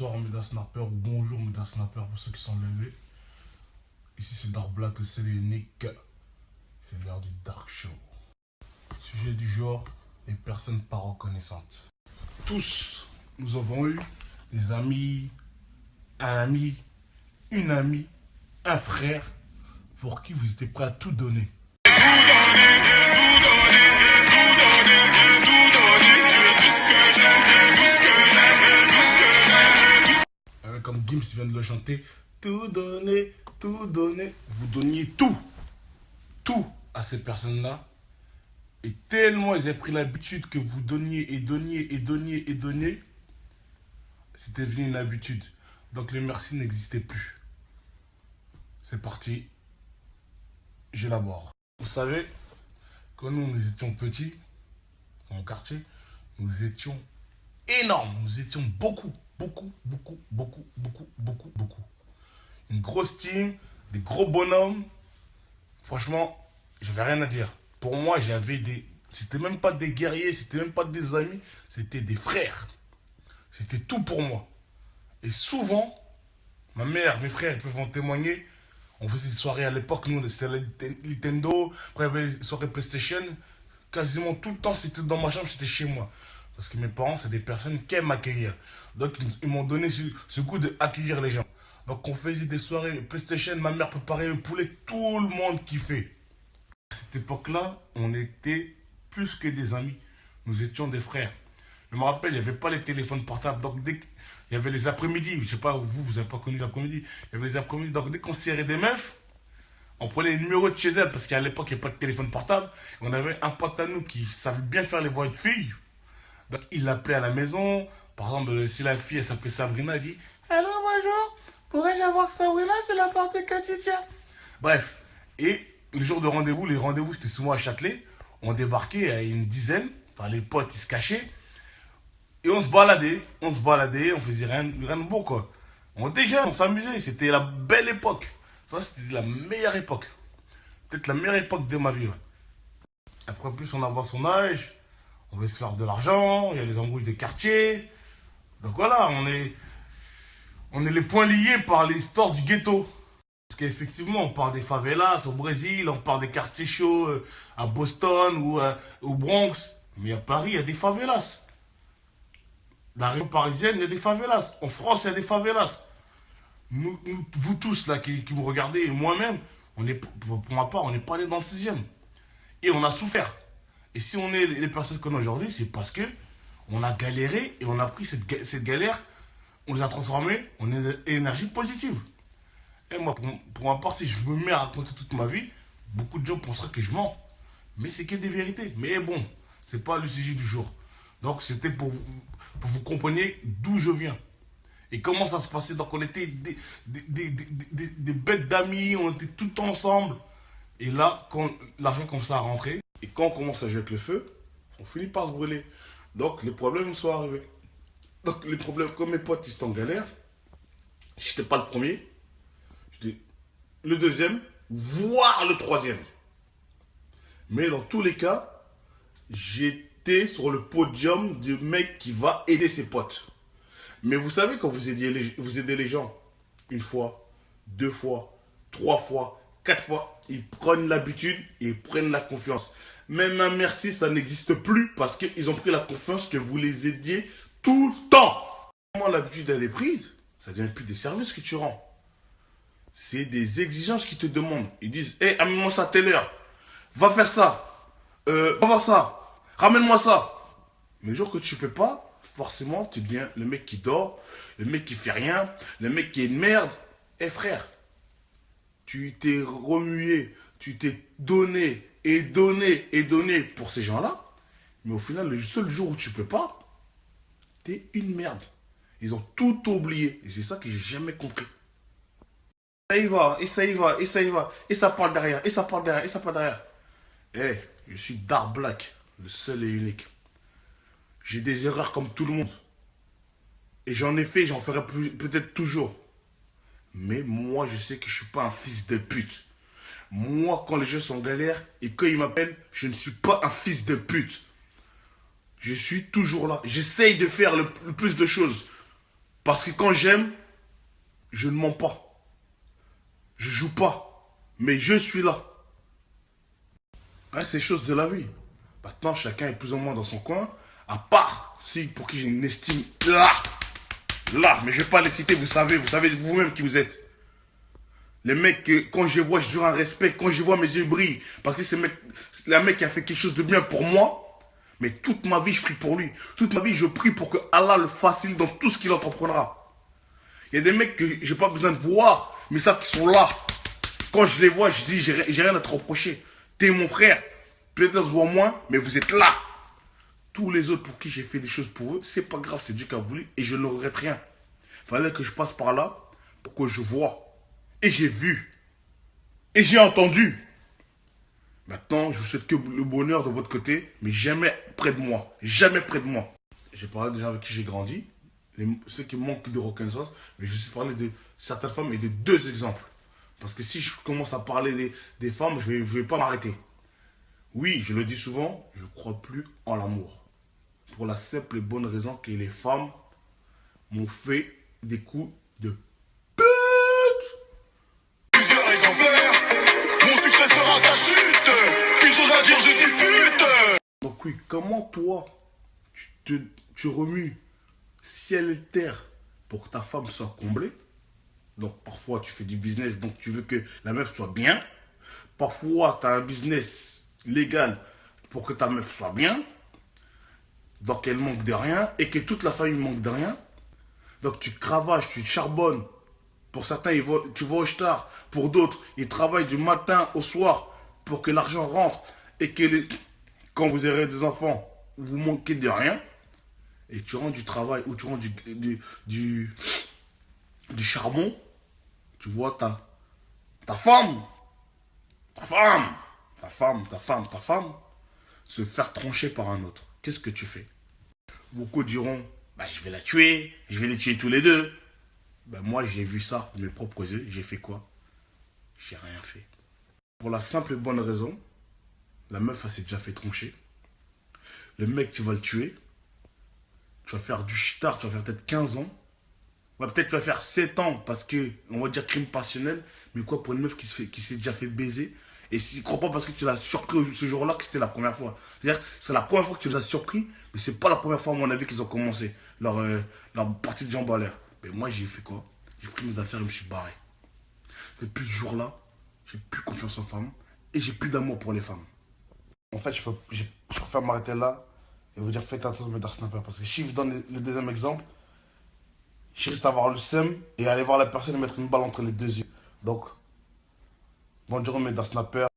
bonsoir Méga Snapper ou bonjour Méga Snapper pour ceux qui sont levés. Ici c'est Dark Black, le seul et unique. C'est l'heure du Dark Show. Sujet du jour, les personnes pas reconnaissantes. Tous, nous avons eu des amis, un ami, une amie, un frère pour qui vous étiez prêt à tout donner. Comme Gims vient de le chanter, tout donner, tout donner. Vous donniez tout à ces personnes-là. Et tellement ils avaient pris l'habitude que vous donniez et donniez et donniez et donniez, c'était devenu une habitude. Donc le merci n'existait plus. C'est parti. J'élabore. Vous savez, quand nous étions petits, dans mon quartier, nous étions énormes. Nous étions beaucoup. Une grosse team, des gros bonhommes. Franchement, j'avais rien à dire. Pour moi, c'était même pas des guerriers, c'était même pas des amis, c'était des frères. C'était tout pour moi. Et souvent, ma mère, mes frères, ils peuvent en témoigner. On faisait des soirées à l'époque, nous, c'était la Nintendo, après il y avait les soirées PlayStation. Quasiment tout le temps, c'était dans ma chambre, c'était chez moi. Parce que mes parents, c'est des personnes qui aiment accueillir. Donc, ils m'ont donné ce goût d'accueillir les gens. Donc, on faisait des soirées PlayStation, ma mère préparait le poulet, tout le monde kiffait. À cette époque-là, on était plus que des amis. Nous étions des frères. Je me rappelle, il n'y avait pas les téléphones portables. Donc, dès qu'il y avait les après-midi, je ne sais pas, vous n'avez pas connu les après-midi. Il y avait les après-midi. Donc, dès qu'on serrait des meufs, on prenait les numéros de chez elles, parce qu'à l'époque, il n'y avait pas de téléphone portable. On avait un pote à nous qui savait bien faire les voix de filles. Donc, il l'appelait à la maison. Par exemple, si la fille, elle s'appelait Sabrina, elle dit allô, bonjour, pourrais-je avoir Sabrina, c'est la part de Katitia. Bref, et le jour de rendez-vous, les rendez-vous, c'était souvent à Châtelet. On débarquait à une dizaine. Enfin, les potes, ils se cachaient. Et on se baladait, on faisait rien de beau, quoi. On était jeunes, on s'amusait. C'était la belle époque. Ça, c'était la meilleure époque. Peut-être la meilleure époque de ma vie, ouais. Après, plus on avance son âge, on veut se faire de l'argent, il y a les embrouilles de quartier. Donc voilà, on est les poings liés par l'histoire du ghetto. Parce qu'effectivement, on parle des favelas au Brésil, on parle des quartiers chauds à Boston ou au Bronx. Mais à Paris, il y a des favelas. La région parisienne, il y a des favelas. En France, il y a des favelas. Vous tous là qui me regardez, et moi-même, pour ma part, on n'est pas allé dans le 6e. Et on a souffert. Et si on est les personnes qu'on a aujourd'hui, c'est parce que on a galéré et on a pris cette galère, on les a transformés en énergie positive. Et moi, pour ma part, si je me mets à raconter toute ma vie, beaucoup de gens penseraient que je mens. Mais c'est que des vérités. Mais bon, c'est pas le sujet du jour. Donc c'était pour vous compreniez d'où je viens. Et comment ça se passait. Donc on était des bêtes d'amis, on était tout ensemble. Et là, quand l'argent commence à rentrer, et quand on commence à jouer avec le feu, on finit par se brûler. Donc les problèmes sont arrivés. Donc les problèmes, comme mes potes ils étaient en galère, j'étais pas le premier, j'étais le deuxième, voire le troisième. Mais dans tous les cas, j'étais sur le podium du mec qui va aider ses potes. Mais vous savez, quand vous aidez les gens, une fois, deux fois, trois fois, quatre fois, ils prennent l'habitude et ils prennent la confiance. Même un merci, ça n'existe plus parce qu'ils ont pris la confiance que vous les aidiez tout le temps. Comment l'habitude elle est prise, ça devient plus des services que tu rends. C'est des exigences qu'ils te demandent. Ils disent, hé, amène-moi ça à telle heure. Va faire ça. Va voir ça. Ramène-moi ça. Mais le jour que tu peux pas, forcément, tu deviens le mec qui dort, le mec qui fait rien, le mec qui est une merde. Eh frère, tu t'es remué, tu t'es donné et donné et donné pour ces gens-là. Mais au final, le seul jour où tu peux pas, t'es une merde. Ils ont tout oublié. Et c'est ça que j'ai jamais compris. Ça y va, et ça y va, et ça y va. Et ça parle derrière, et ça parle derrière, et ça parle derrière. Eh, je suis Dark Black, le seul et unique. J'ai des erreurs comme tout le monde. Et j'en ai fait, j'en ferai peut-être toujours. Mais moi, je sais que je ne suis pas un fils de pute. Moi, quand les gens sont en galère et quand ils m'appellent, je ne suis pas un fils de pute. Je suis toujours là. J'essaye de faire le plus de choses. Parce que quand j'aime, je ne mens pas. Je joue pas. Mais je suis là. Ouais, c'est les choses de la vie. Maintenant, chacun est plus ou moins dans son coin. À part si pour qui j'ai une estime là. Là. Mais je vais pas les citer, vous savez vous-même qui vous êtes. Les mecs, quand je vois, j'ai toujours un respect. Quand je vois, mes yeux brillent. Parce que c'est le mec qui a fait quelque chose de bien pour moi. Mais toute ma vie, je prie pour lui. Toute ma vie, je prie pour que Allah le facilite dans tout ce qu'il entreprendra. Il y a des mecs que j'ai pas besoin de voir, mais ils savent qu'ils sont là. Quand je les vois, je dis, j'ai rien à te reprocher. T'es mon frère. Peut-être on se voit moins, mais vous êtes là. Tous les autres pour qui j'ai fait des choses pour eux, c'est pas grave, c'est Dieu qui a voulu et je ne regrette rien. Fallait que je passe par là pour que je vois. Et j'ai vu. Et j'ai entendu. Maintenant, je vous souhaite que le bonheur de votre côté, mais jamais près de moi. Jamais près de moi. J'ai parlé des gens avec qui j'ai grandi, ceux qui manquent de reconnaissance, mais je suis parlé de certaines femmes et de deux exemples. Parce que si je commence à parler des femmes, je vais pas m'arrêter. Oui, je le dis souvent, je ne crois plus en l'amour. Pour la simple et bonne raison que les femmes m'ont fait des coups de pute. Plusieurs exemplaires, mon succès sera ta chute. Une chose à dire, je dis pute. Donc oui, comment toi, tu remues ciel et terre pour que ta femme soit comblée? Donc parfois tu fais du business, donc tu veux que la meuf soit bien. Parfois tu as un business légal pour que ta meuf soit bien. Donc elle manque de rien et que toute la famille manque de rien. Donc tu cravaches, tu charbonnes. Pour certains, tu vas au star. Pour d'autres, ils travaillent du matin au soir pour que l'argent rentre. Et que quand vous aurez des enfants, vous manquez de rien. Et tu rends du travail ou tu rends du charbon. Tu vois ta femme, ta femme se faire trancher par un autre. Qu'est-ce que tu fais? Beaucoup diront, bah, je vais la tuer, je vais les tuer tous les deux. Ben moi, j'ai vu ça de mes propres yeux. J'ai fait quoi? J'ai rien fait. Pour la simple et bonne raison, la meuf, elle s'est déjà fait troncher. Le mec, tu vas le tuer. Tu vas faire du star, tu vas faire peut-être 15 ans. Ouais, peut-être tu vas faire 7 ans parce que, on va dire crime passionnel. Mais quoi, pour une meuf qui s'est déjà fait baiser. Et si, crois pas parce que tu l'as surpris ce jour-là que c'était la première fois. C'est-à-dire, c'est la première fois que tu les as surpris, mais c'est pas la première fois, à mon avis, qu'ils ont commencé leur partie de jambes à l'air. Mais moi, j'ai fait quoi? J'ai pris mes affaires et je me suis barré. Depuis ce jour-là, j'ai plus confiance en femmes et j'ai plus d'amour pour les femmes. En fait, je préfère m'arrêter là et vous dire faites attention à mes dark snappers. Parce que si je vous donne le deuxième exemple, je risque d'avoir le seum et aller voir la personne et mettre une balle entre les deux yeux. Donc, bonne journée mes dark snappers.